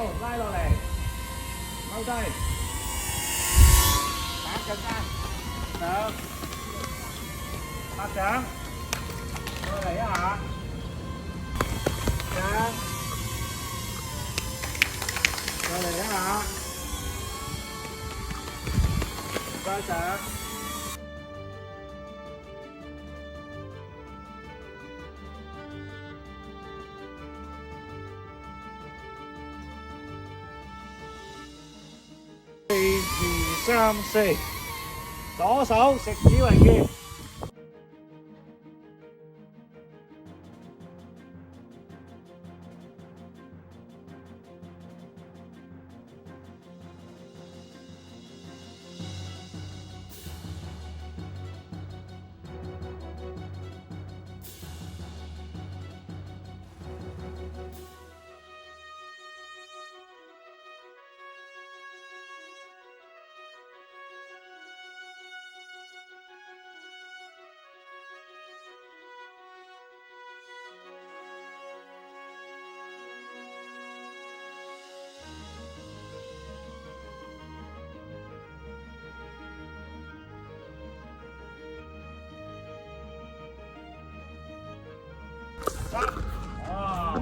好，拉落嚟，踎低，打更加上，拍掌，再嚟一下，掌，再嚟一下，再上。4、2、3、4，左手食指為劍。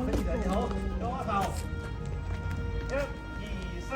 非常之好，左頭，1、2、3。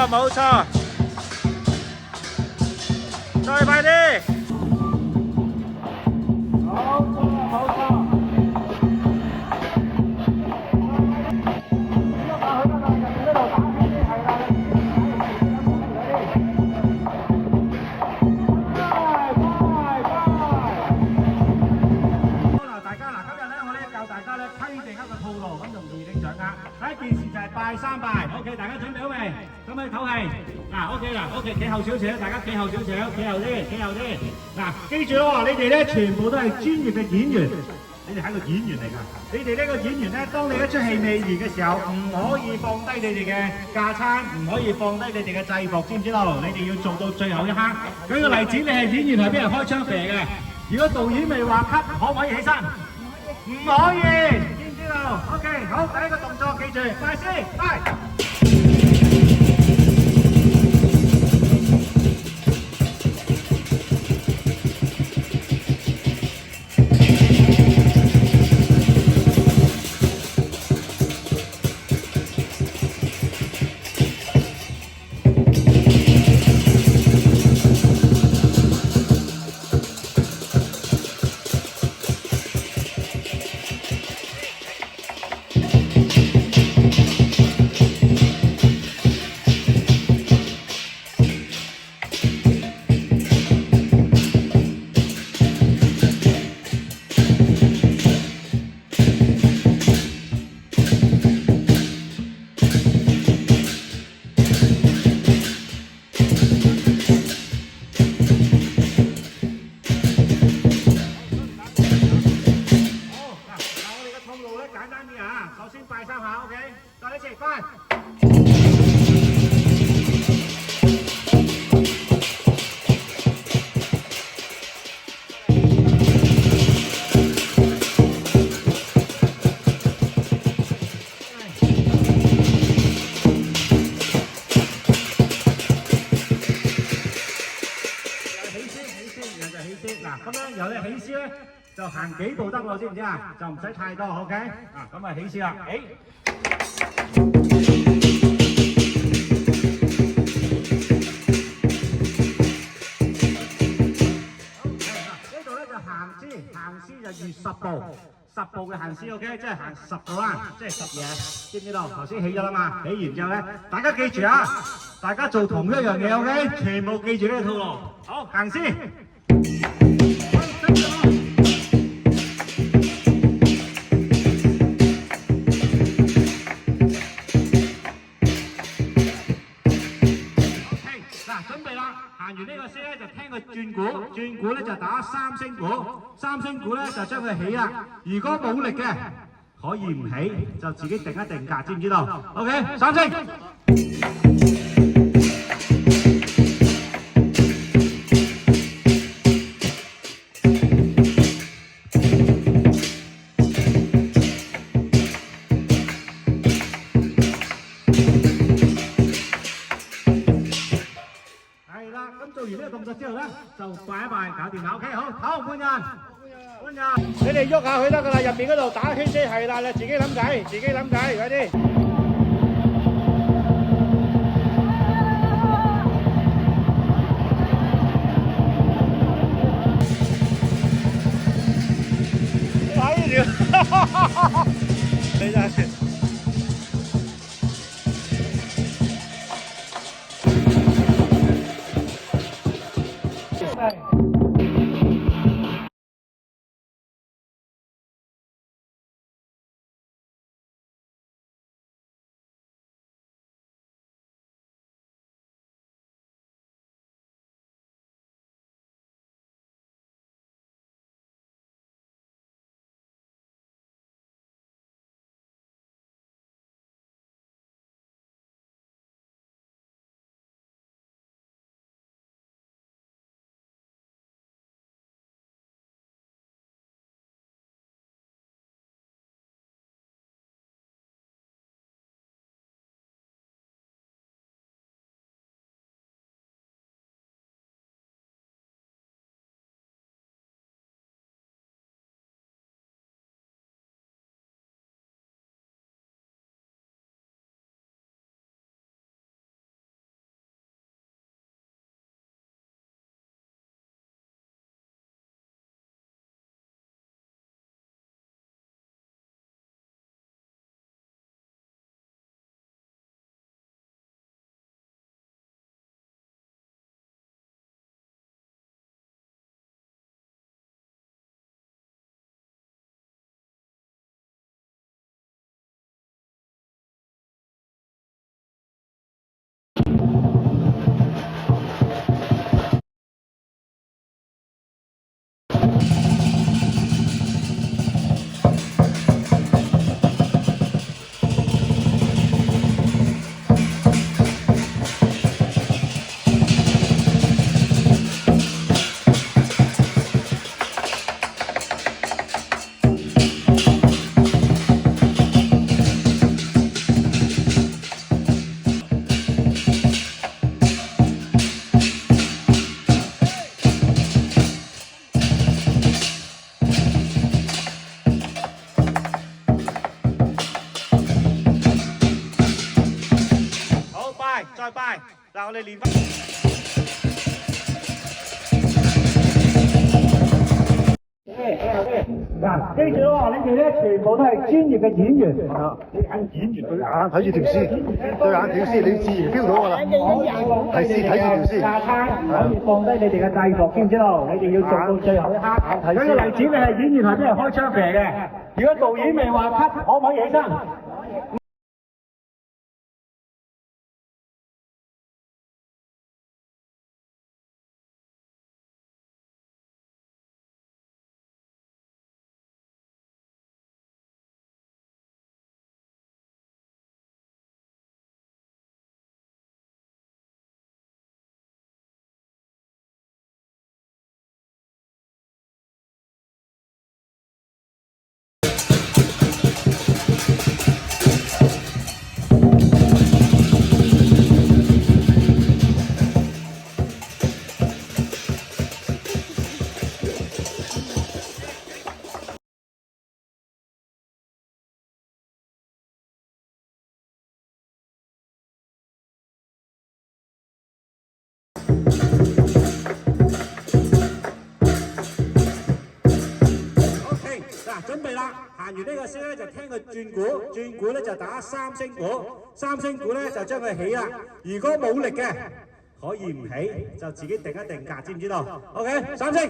冇錯，再快啲，冇錯冇錯，大家嗱，今日咧我咧教大家咧規定一個套路，咁容易啲掌握。第一件事就係拜三拜 ，OK， 大家準備好未？準備唞氣。嗱 ，OK 啦 ，OK， 企後少少，大家企後少少，企後啲，企後啲。嗱，記住咯，你哋咧全部都係專業嘅演員，你哋係個演員嚟㗎。你哋呢個演員咧，當你一出戲未完嘅時候，唔可以放低你哋嘅架撐，唔可以放低你哋嘅制服，知唔知道？你哋要做到最後一刻。舉個例子，你係演員係俾人開槍射嘅，如果導演未話 cut，可唔可以起身？唔可以，知唔知道 ？OK， 好，第一個動作記住，快先，快！起先。嗱，咁樣由你起先咧，就行幾步得咯，知唔知啊？就唔使太多 ，OK？ 啊，咁啊起先啦，誒。行先就預10步嘅行先 ，OK， 即係行10步啦，即係10嘢，知唔知道？頭先起咗啦嘛，起完之後咧，大家記住啊，大家做同一樣嘢 ，OK， 全部記住呢個套路。好，行先。行完呢個先咧，就聽佢轉鼓，轉鼓咧就打3聲鼓，3聲鼓咧就將佢起啦。如果冇力嘅，可以唔起，就自己定一定格，知唔知道 ？OK，3聲。做完呢個動作之後咧，就拜一拜，搞掂啦。OK， 好，換人。你哋喐下佢得噶啦，入邊嗰度打圈先係啦，你自己諗計，快啲。睇住，你真係。再拜，嗱我哋練翻。嗱，記住喎，你哋咧全部都係專業嘅演員。你眼演員對眼睇住條絲，對眼條絲，你自然 feel 到㗎啦。係絲睇住條絲。架撐可以放低你哋嘅制服，知唔知道？你哋要做到最後一刻。舉個例子，你係演員或者係開槍射嘅，如果導演未話 cut，可唔可以起身？師咧就聽佢轉鼓，轉鼓咧就打三聲鼓，三聲鼓咧就將佢起啦。如果冇力嘅，可以唔起，就自己定一定格，知唔知道 ？OK， 三聲。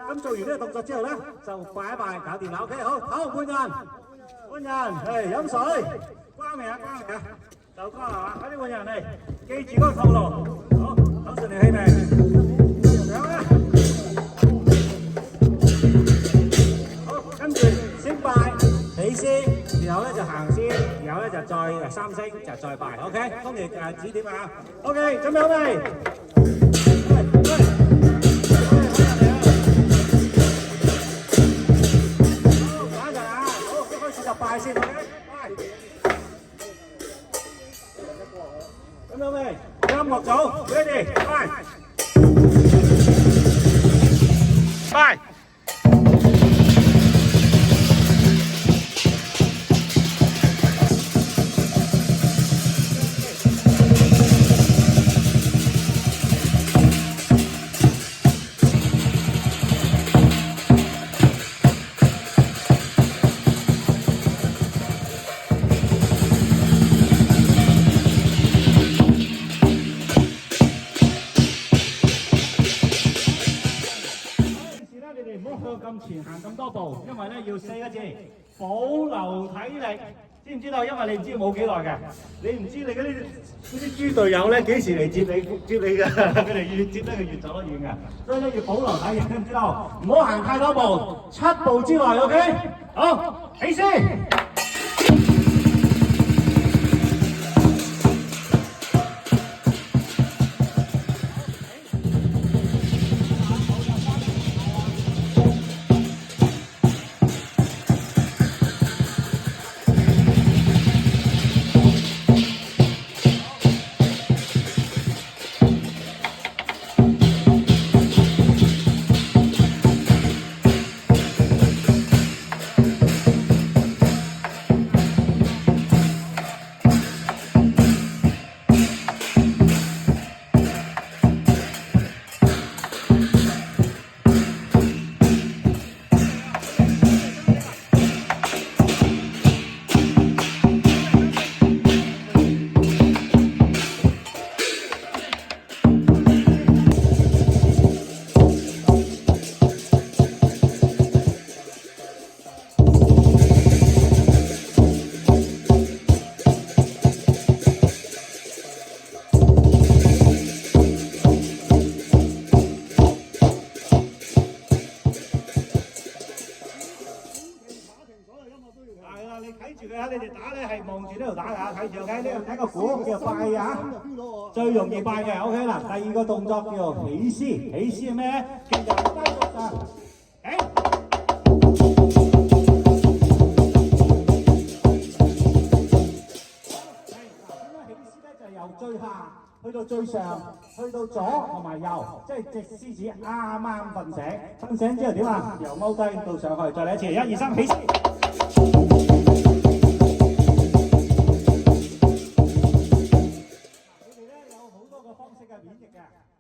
咁做完呢個動作之後咧，就拜一拜，搞掂啦。OK， 好，換人，係飲水，關未啊？就關啦嘛，快啲換人嚟，記住嗰個套路。好，等順利起未？上啦。好，跟住先拜起先，然後咧就行先，然後咧就再三聲就再拜。OK， 當你指點啊。OK， 準備好未？拜先 ，OK， 拜。咁樣未？音樂組 ，ready， 拜。拜。咁前行咁多步，因為咧要4個字，保留體力，知唔知道？因為你唔知冇幾耐嘅，你唔知你嗰啲豬隊友咧幾時嚟接你㗎，佢哋越接得佢越走得遠嘅，所以咧要保留體力，知唔知道？唔好行太多步，7步之內 ，OK？ 好，起先。你哋打咧係望住呢度打㗎，睇住 OK， 呢度睇個鼓叫拜啊，最容易拜嘅 OK 啦。第二個動作叫做起獅，起獅係咩？其實低咗上，由最下去到最上，去到左同埋右，即係隻獅子啱啱瞓醒，瞓醒之後點啊？由踎低到上去，再嚟一次，1、2、3，起獅。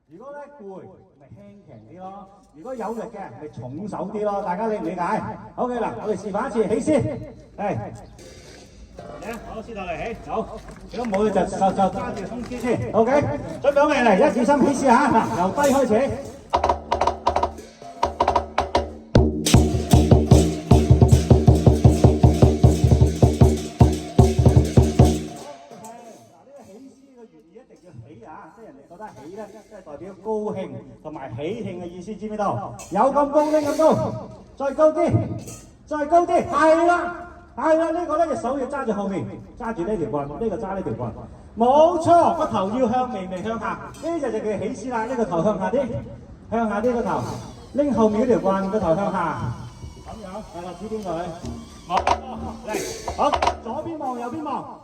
如果咧攰，咪輕強啲咯；如果有力嘅，咪重手啲咯。大家理唔理解 ？OK 啦，我哋示範一次，起先，係，嚟，好，先落嚟起，好。如果冇就揸住通知先 ，OK。準備好未？嚟，1、2、3，起先嚇，嗱，由低開始。起咧，即係代表高興同埋喜慶嘅意思，知唔知道？有咁高拎咁高，再高啲，再高啲，係啦，呢個咧隻手要揸住後面，揸住呢條棍，呢個揸呢條棍，冇錯，個頭要向微向下，呢就叫起獅啦。呢個頭向下啲，向下啲個頭，拎後面嗰條棍，個頭向下，咁樣，係啦，指點佢，好，嚟，好，左邊望，右邊望。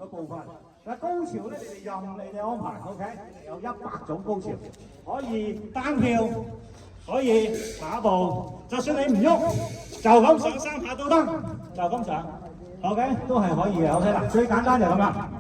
嘅部分。嗱，高潮咧，你哋任你哋安排 ，OK？有100種高潮，可以單跳，可以下一步，就算你唔喐，就咁上3下都得，就咁上 ，OK？都係可以嘅 ，OK 嗱，最簡單就咁啦。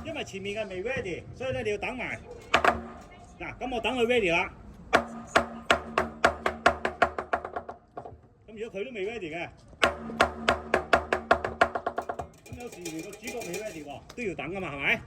因為前面嘅未 ready，所以咧你要等埋。嗱，咁我等佢 ready 啦。咁如果佢都未 ready 嘅，咁有時個主角未 ready 喎，都要等噶嘛，係咪？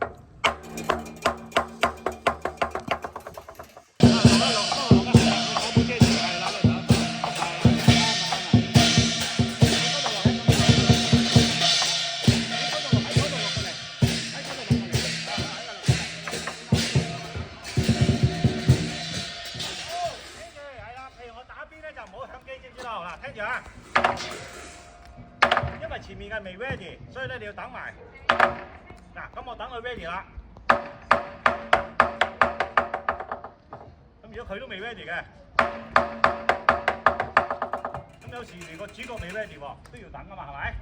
前面嘅未 ready， 所以咧你要等埋。嗱，咁我等佢 ready 啦。咁如果佢都未 ready 嘅，咁有時連個主角未 ready 喎，都要等噶嘛，係咪？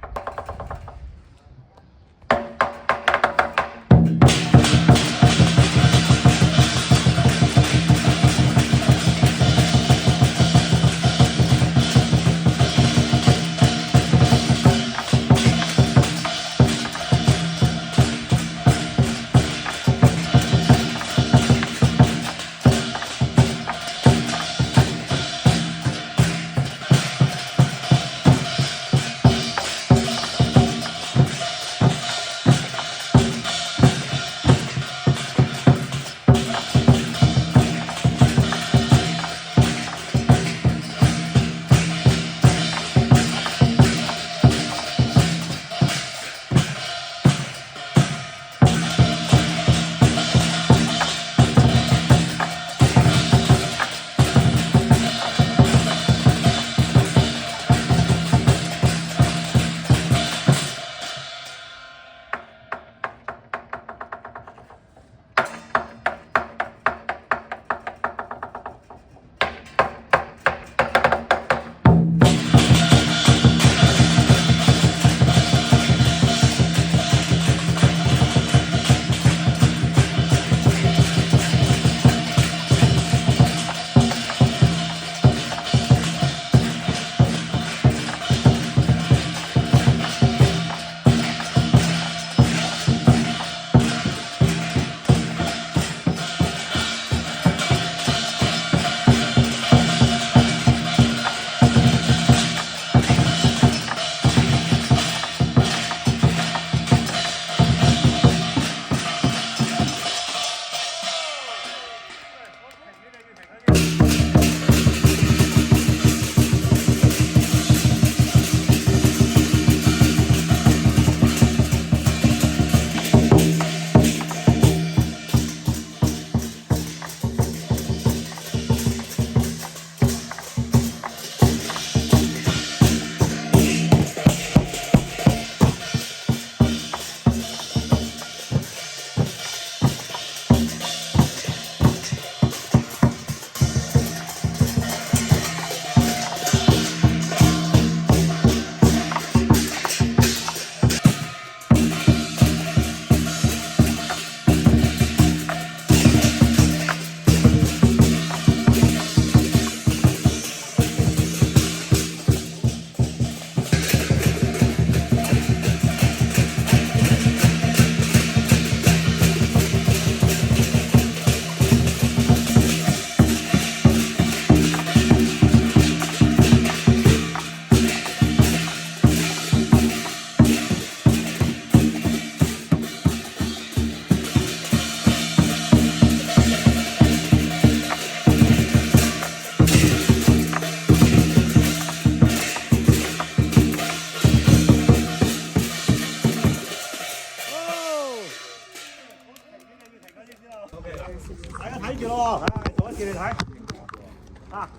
大家睇住咯，做一次你睇。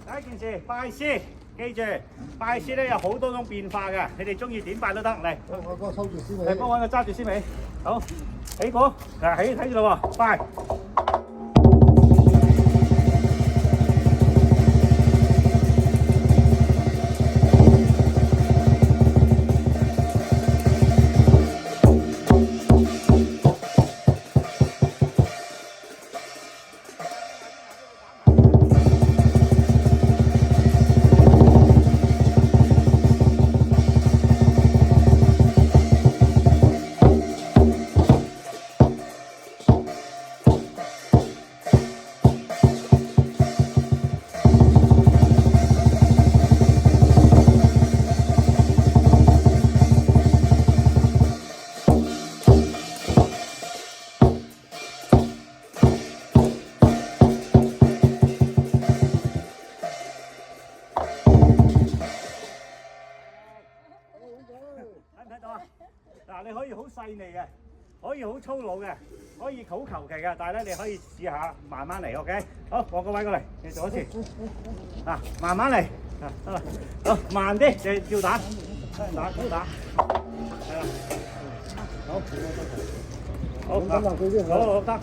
第一件事拜師，記住拜師咧有好多種變化嘅，你哋中意點拜都得。嚟，我幫我抽住先尾。嚟幫我揸住先尾。好，起鼓，起睇住咯喎，拜。嗱，你可以好細膩嘅，可以好粗魯嘅，可以好求其嘅，但係咧你可以試下慢慢嚟 ，OK？ 好，放個位過嚟，你做一次。慢慢嚟，得啦，好慢啲，你照打，打，照打。好，咁就佢先好，得。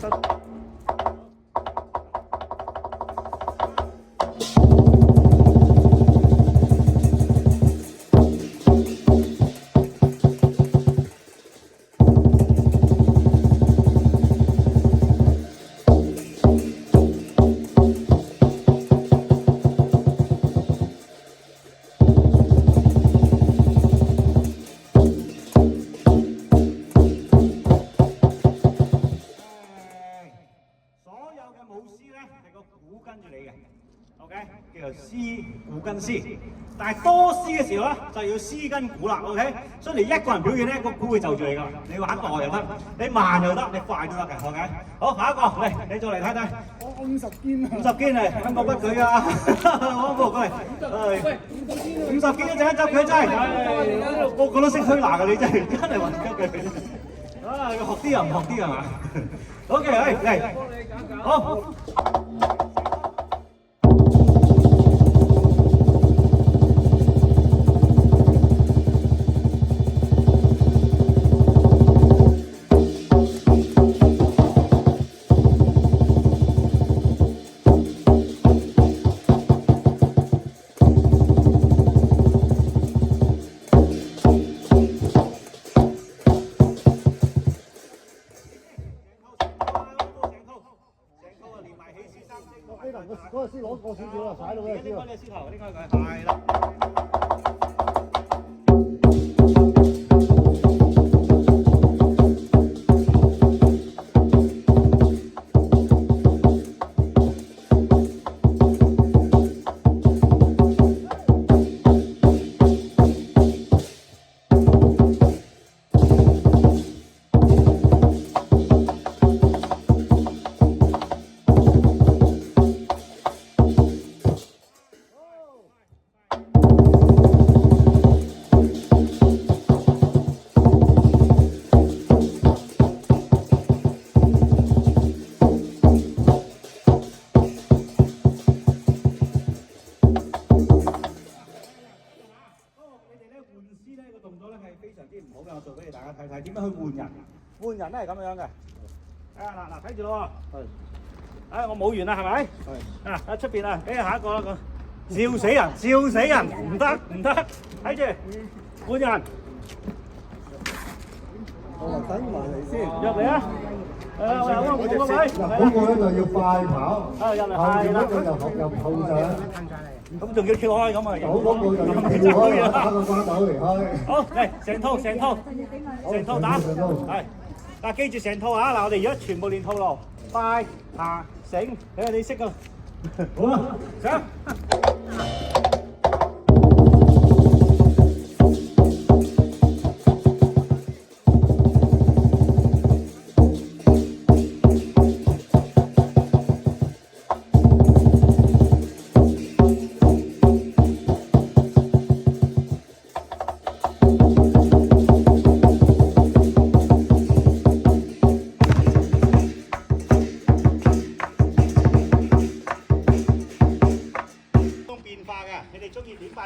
OK， 叫做絲鼓跟絲，但係多絲嘅時候咧就要絲跟鼓啦。OK， 所以你一個人表演咧個鼓會就住你㗎。你玩耐又得，你慢又得，你快都得嘅。OK， 好，下一個嚟，你再嚟睇睇。我50肩啊！50肩嚟，香港不舉啊！我過嚟，喂，50肩一陣執佢真係，個個都識推拿㗎，你真係揾緊佢。啊，學啲又唔學啲係嘛 ？OK， 嚟，好。嗰個先攞過少少啦，踩到嗰個先啊！呢個獅頭，呢個佢係啦。我做俾你大家睇睇點樣去換人，換人咧係咁樣嘅。嗱，睇住咯喎。我冇完啦，係咪？係。喺出邊啊，俾下一個啦咁。笑死人，笑死人，唔得，睇住換人。等埋嚟先，入嚟啊！我有個位，嗰個咧就要快跑，入嚟係啦，入後上。咁仲要跳開咁啊！嗰個就要跳開，打個關斗離開。好，嚟成套打，係。嗱，記住成套啊！嗱，我哋而家全部練套路，快、爬、繩，睇下你識㗎。好啊，上。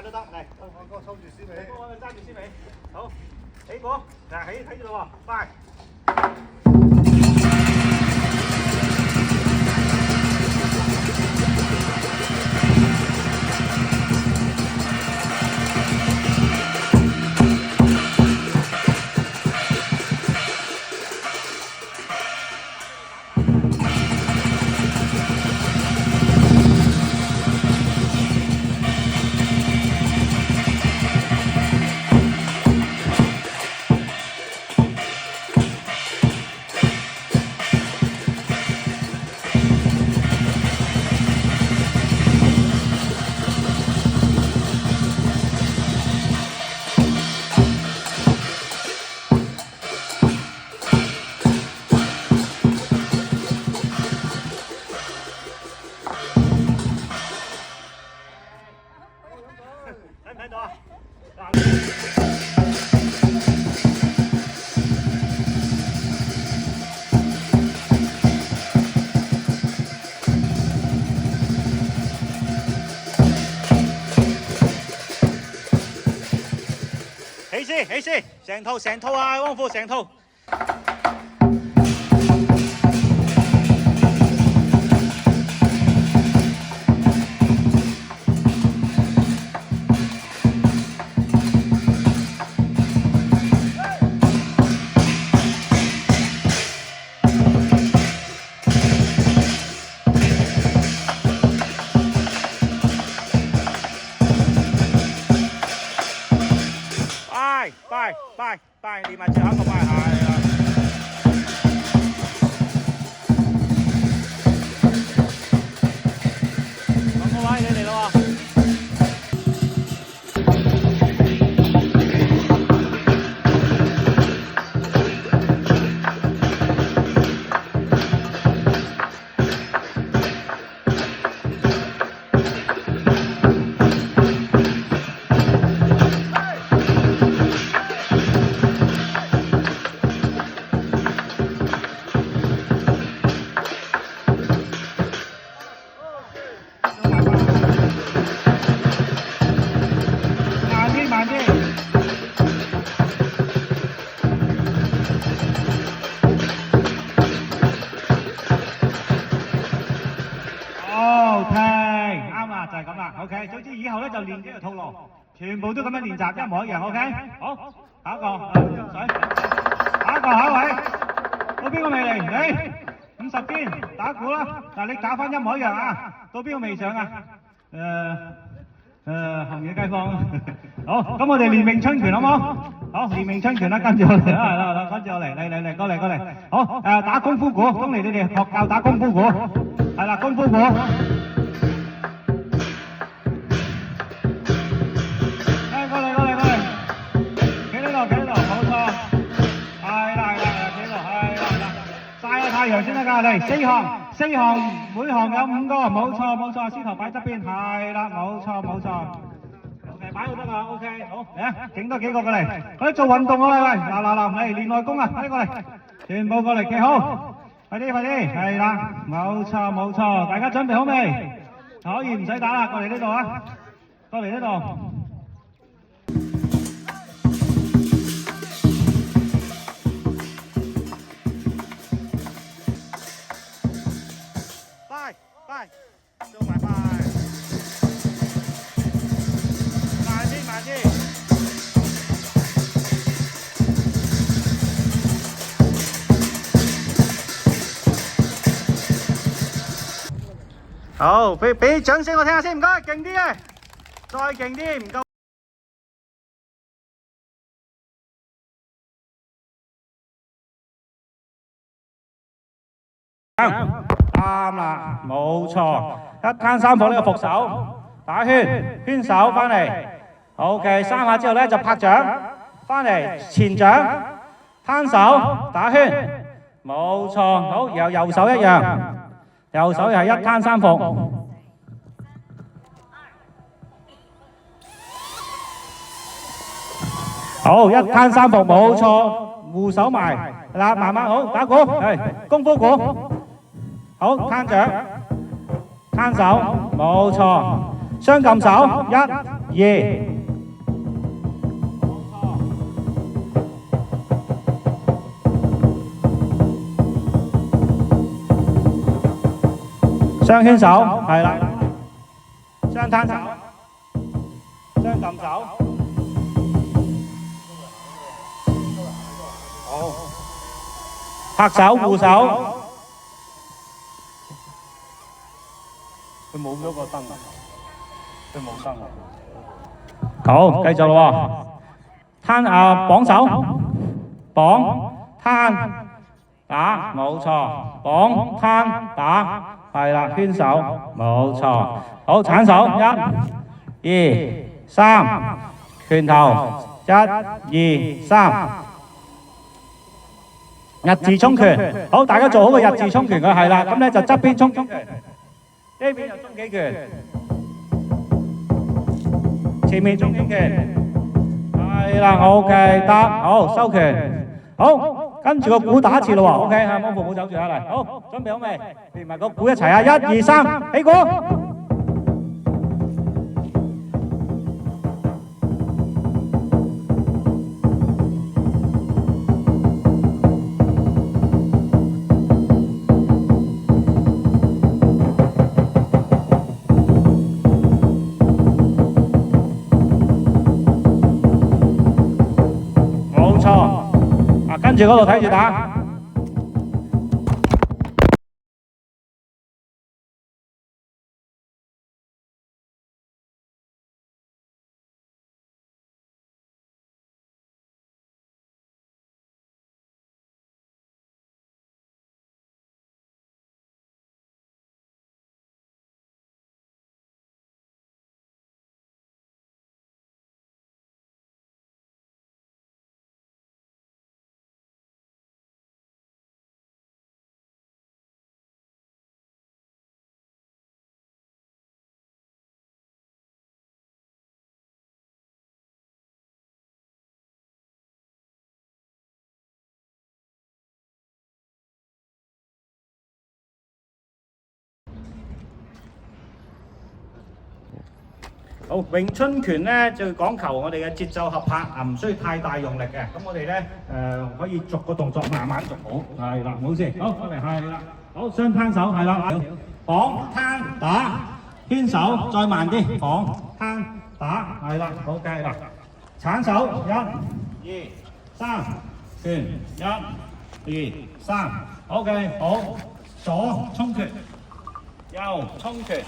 都得嚟，我抽住先尾，我揸住先尾，好，起鼓，嗱睇住咯喎，快！睇唔睇到啊？起先，成套啊，汪富成套。拜，連埋最後一個拜，係啦。咁個位你嚟咯喎。OK， 總之以後咧就練呢個套路，全部都咁樣練習，一模一樣。OK， 好，下一個，水，下一位，到邊個未嚟？你50肩打鼓啦，嗱你打翻一模一樣啊，到邊個未上啊？行野街坊。好，咁我哋練詠春拳好唔好？好，練詠春拳啦，跟住我嚟啦，係啦，跟住我嚟，嚟，過嚟。好，打功夫鼓，東尼你哋學教打功夫鼓，係啦，功夫鼓。太陽先得㗎，嚟4項，每項有5個，冇錯，獅頭擺側邊，係啦，冇錯。OK， 擺就得㗎 ，OK， 好，嚟啊，整多幾個過嚟，快啲做運動啊，喂，嗱，嚟練內功啊，快啲過嚟，全部過嚟企好，快啲，係啦，冇錯，大家準備好未？可以唔使打啦，過嚟呢度啊，過嚟呢度。拜，做埋拜，慢啲。好，俾掌聲我聽下先，唔該，勁啲嘅，再勁啲，唔夠。啱啦，冇錯，一攤三步呢個伏手，打圈手翻嚟 ，OK， 3下之後咧就拍掌，翻嚟前掌，攤手打圈，冇錯，好，然後右手一樣，右手又係一攤三伏，好，一攤三伏冇錯，護手埋，嗱，慢慢好，打鼓，係功夫鼓。好，攤掌，攤手，冇錯，雙撳手，1、2，雙圈手，係啦，雙攤手，雙撳手，好，拍手護手。佢冇咗個燈啊！佢冇燈啊！好，繼續咯喎，綁手，綁攤打，冇錯，綁攤打，係啦，圈手，冇錯，好，鏟手，1、2、3，拳頭，1、2、3，日字衝拳，好，大家做好個日字衝拳佢係啦，咁咧就側邊衝拳。呢邊就中幾拳，前面中幾拳，係啦 ，OK， 得，好收拳，好，跟住個鼓打一次咯喎 ，OK， 係冇步冇走住啊，嚟，好，準備好未？連埋個鼓一齊啊，1、2、3，起鼓。啊，跟住嗰度睇住打。好，詠春拳咧就講求我哋嘅節奏合拍，唔需要太大用力嘅。咁我哋咧可以逐個動作慢慢做好，係啦，冇事。好，我哋係啦，好，雙攤手係啦，綁攤打，牽手再慢啲，綁攤打係啦，好嘅啦，鏟手1、2、3，拳1、2、3，好嘅，好，左衝拳，右衝拳，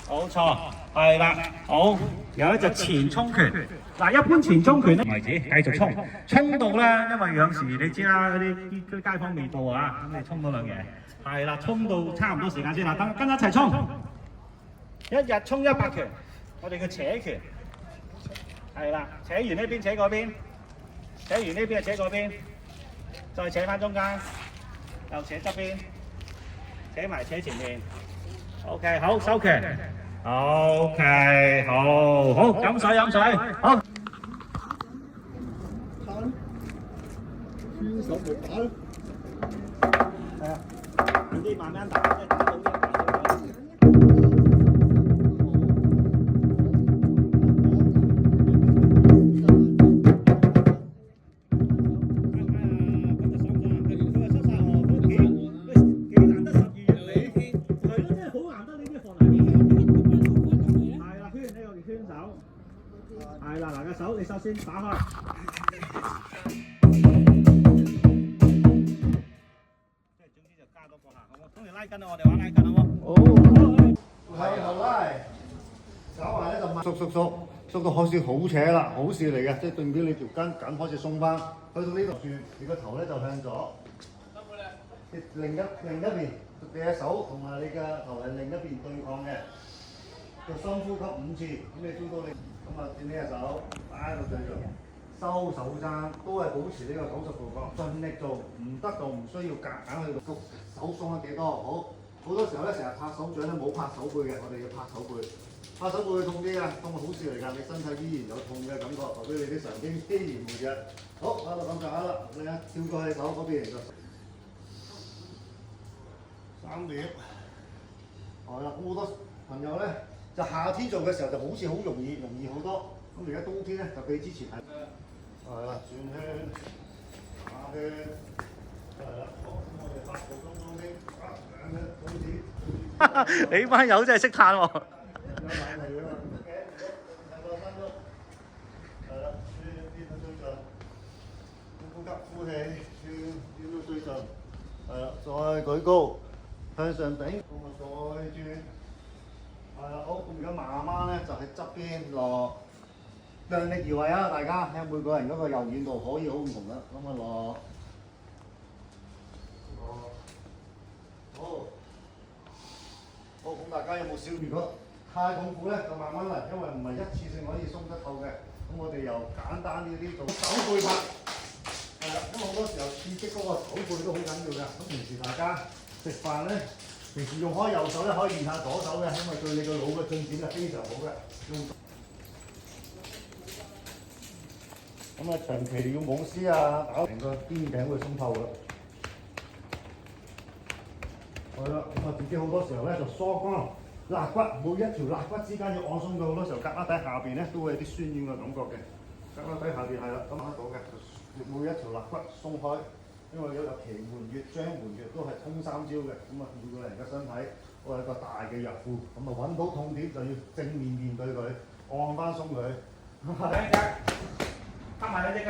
冇錯。係啦，好，有一隻前衝拳。嗱，一般前衝拳咧為止，繼續衝，衝到咧，因為有時你知啦，嗰啲街坊未到啊，咁你衝多兩嘢。係啦，衝到差唔多時間先啦，跟一齊衝，一日衝100拳，我哋嘅扯拳。係啦，扯完呢邊扯嗰邊，扯完呢邊就扯嗰邊，再扯翻中間，又扯側邊，扯埋扯前面。OK， 好，收拳。OK， 好，好，飲水，飲水，好。牽手咪打咯。係啊，慢啲慢慢打，即係打到一打到。係啦，嗱個手你首先打開，即係總之就加多個下，好唔好？咁你拉筋啦，我哋玩拉筋好唔好？好，係後拉，手埋咧就慢，縮到開始好扯啦，好事嚟嘅，即係代表你條筋緊開始鬆翻，去到呢度轉，你個頭咧就向左，另一邊，你嘅手同埋你嘅頭係另一邊對抗嘅，就深呼吸5次，咁你 feel 到你。咁啊，轉呢隻手擺喺度對住，收手踭都係保持呢個90度角，盡力做，唔得就唔需要夾硬去到手鬆咗幾多。好多時候咧，成日拍手掌咧冇拍手背嘅，我哋要拍手背。拍手背會痛啲啊，痛係好事嚟㗎，你身體依然有痛嘅感覺，代表你啲神經依然活躍。好，喺度咁就啦，你啊跳過去手嗰邊就3秒。係啦，咁好多朋友咧。就夏天做嘅時候就好似好容易好多，咁而家冬天咧就比之前係啦，轉圈、打圈，係啦，好，咁我哋8步鐘先，2圈，你班友真係識嘆喎。有冷氣㗎嘛，2個3喐，係啦，轉到最盡，呼吸呼氣，轉到最盡，係啦，再舉高，向上頂，咁啊再轉。係啦，好，咁而家慢慢咧就喺側邊落，量力而為啊，大家睇下每個人嗰個柔軟度可以好唔同啦，咁啊落，好，咁大家有冇少？如果太痛苦咧，就慢慢嚟，因為唔係一次性可以鬆得透嘅。咁我哋由簡單啲做手背拍，係啦，咁好多時候刺激嗰個手背都好緊要㗎。咁平時大家食飯咧。平時用開右手咧，可以練下左手嘅，因為對你個腦嘅進展係非常好嘅。咁啊，長期你要舞獅啊，打成個肩頸會鬆透㗎。係啦，咁啊自己好多時候咧就疏肝肋骨，每一條肋骨之間要按鬆佢，好多時候胳肋底下邊咧都會有啲酸軟嘅感覺嘅。胳肋底下邊係啦，咁得到嘅，每一條肋骨鬆開。因為有奇門穴、章門穴都係通3招嘅，咁啊每個人嘅身體都係一個大嘅藥庫，咁啊揾到痛點就要正面對佢，按翻鬆佢。兩隻，攤埋兩隻腳，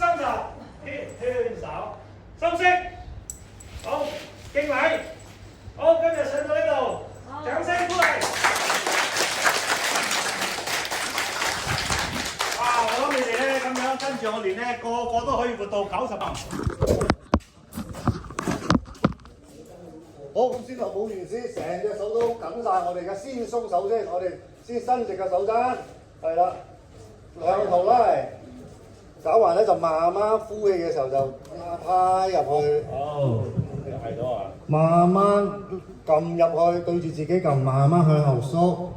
伸手，牽手，收息，好，敬禮，好，今日上到呢度，掌聲鼓勵。哇！我諗你哋咧咁樣跟住我練咧，個個都可以活到90歲。好，咁先頭冇完先，成隻手都緊晒，我哋而家先鬆手先，我哋先伸直個手踭，係啦，向後拉，爪環咧就慢慢呼氣嘅時候就拉入去，好，係咗啊！慢慢撳入去，對住自己撳，慢慢向後縮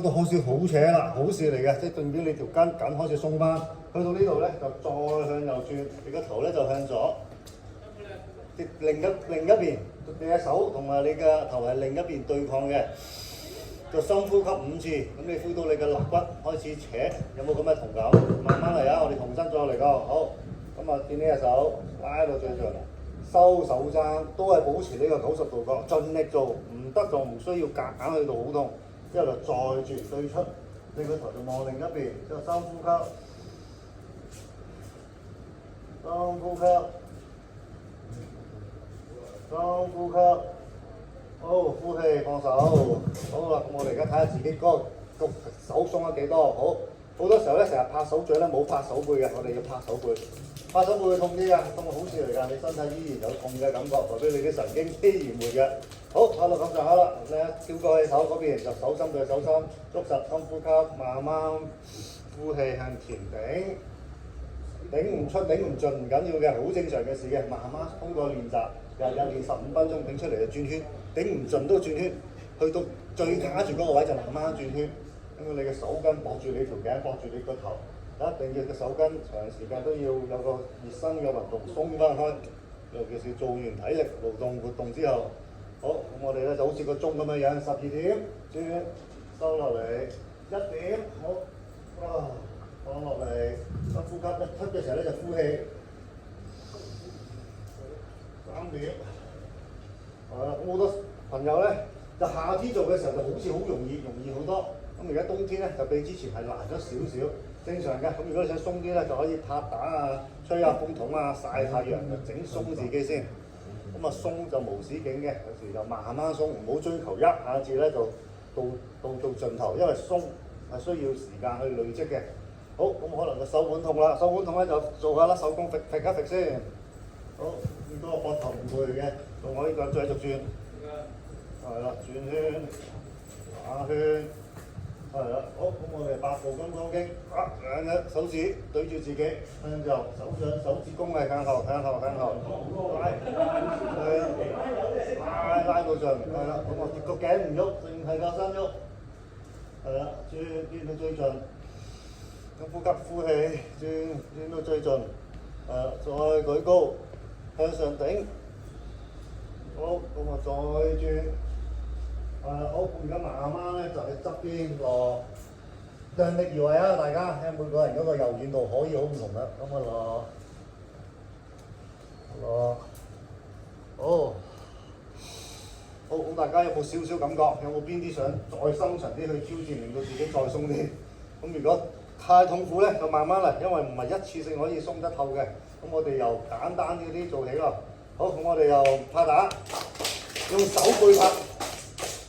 到好似好扯啦，好事嚟嘅，即係代表你條筋緊開始鬆翻，去到呢度咧就再向右轉，你個頭咧就向左。另一邊，你嘅手同埋你嘅頭係另一邊對抗嘅，就深呼吸5次，咁你 feel 到你嘅肋骨開始扯，有冇咁嘅同感？慢慢嚟啊，我哋重新再嚟個，好，咁啊見呢隻手拉到最長，收手踭，都係保持呢個90度角，盡力做，唔得就唔需要夾硬去到好痛，之後就再轉對出，你個頭就望另一邊，之後深呼吸，深呼吸。深呼吸，好，呼氣放手，好啦，咁我哋而家睇下自己個手鬆咗幾多，好多時候咧成日拍手掌咧冇拍手背嘅，我哋要拍手背，拍手背會痛啲㗎，痛係好事嚟㗎，你身體依然有痛嘅感覺，代表你啲神經依然活躍。好，拍到咁上下啦，你跳過去手嗰邊就手心對手心，捉實深呼吸，慢慢呼氣向前頂。頂唔出頂唔盡唔緊要嘅，好正常嘅事嘅，慢慢通過練習，日日練15分鐘，頂出嚟就轉圈，頂唔盡都轉圈，去到最卡住嗰個位就慢慢轉圈，咁你嘅手筋綁住你條頸，綁住你個頭，一定要個手筋長時間都要有個熱身嘅運動鬆翻開，尤其是做完體力勞動活動之後，好，咁我哋咧就好似個鐘咁樣樣，12點轉收落嚟，1點好，哇！放落嚟，深呼吸，一出嘅時候咧就呼氣。3點，係啦，咁好多朋友咧，就夏天做嘅時候就好似好容易好多。咁而家冬天咧就比之前係難咗少少，正常嘅。咁如果你想鬆啲咧，就可以拍打啊、吹下風筒啊、曬太陽，就整鬆自己先。咁啊鬆就無止境嘅，有時就慢慢鬆，唔好追求一下子咧就到盡頭，因為鬆係需要時間去累積嘅。好，咁可能個手腕痛啦，手腕痛咧就做下啦，手工揈一揈先。好，呢個膊頭唔會嘅，用我呢個繼續轉。係啦，轉圈，打圈。係啦，好，咁我哋8步金剛經，兩隻手指對住自己，向右，手指公係向後，拉到盡，係啦，咁我個頸唔喐，淨係個身喐，係啦，轉到最盡，咁呼吸呼氣，轉到最盡，再舉高，向上頂，好，咁我再轉。好，咁而家慢慢咧就喺側邊落，量力而為啊！大家睇每個人嗰個柔軟度可以好唔同啦。咁啊落，好，咁大家有冇少少感覺？有冇邊啲想再深層啲去挑戰，令到自己再鬆啲？咁如果太痛苦咧，就慢慢嚟，因為唔係一次性可以鬆得透嘅。咁我哋由簡單啲做起咯。好，咁我哋又拍打，用手背拍。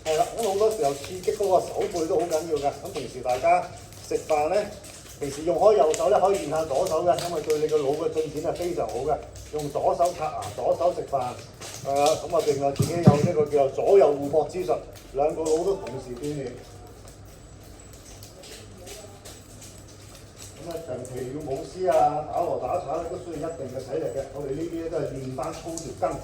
係啦，咁好多時候刺激嗰個手背都好緊要㗎。咁平時大家食飯咧，平時用開右手咧，可以練下左手嘅，因為對你個腦嘅進展係非常好嘅。用左手刷牙，左手食飯，咁啊另外自己有呢個叫做左右互搏之術，兩個腦都同時鍛鍊。咁長期要舞獅啊、打鑼打炒咧，都需要一定嘅體力嘅。我哋呢啲咧都係練翻操條筋，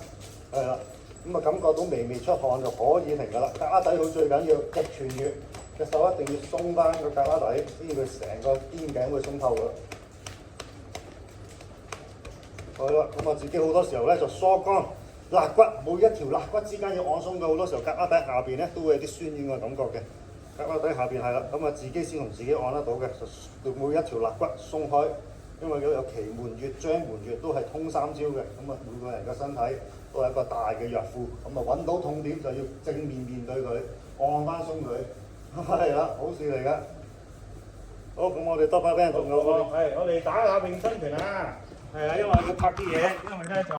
係啦。咁啊感覺到微微出汗就可以停㗎啦。胳肋底佢最緊要極傳血，隻手一定要鬆翻個胳肋底，先至佢成個肩頸會鬆透㗎。係啦，咁啊自己好多時候咧就疏肝肋骨，每一條肋骨之間要按鬆嘅，好多時候胳肋底下邊咧都會有啲酸軟嘅感覺嘅。胳肋底下邊係啦，咁啊自己先同自己按得到嘅，就每一條肋骨鬆開，因為有奇門穴、章門穴都係通三焦嘅，咁啊每個人嘅身體都係一個大嘅藥庫，咁啊揾到痛點就要正面面對佢，按翻鬆佢，係啦，好事嚟㗎。好，咁我哋多翻俾人仲有，係我哋打下詠春拳啊，係啊，因為要拍啲嘢，因為咧就。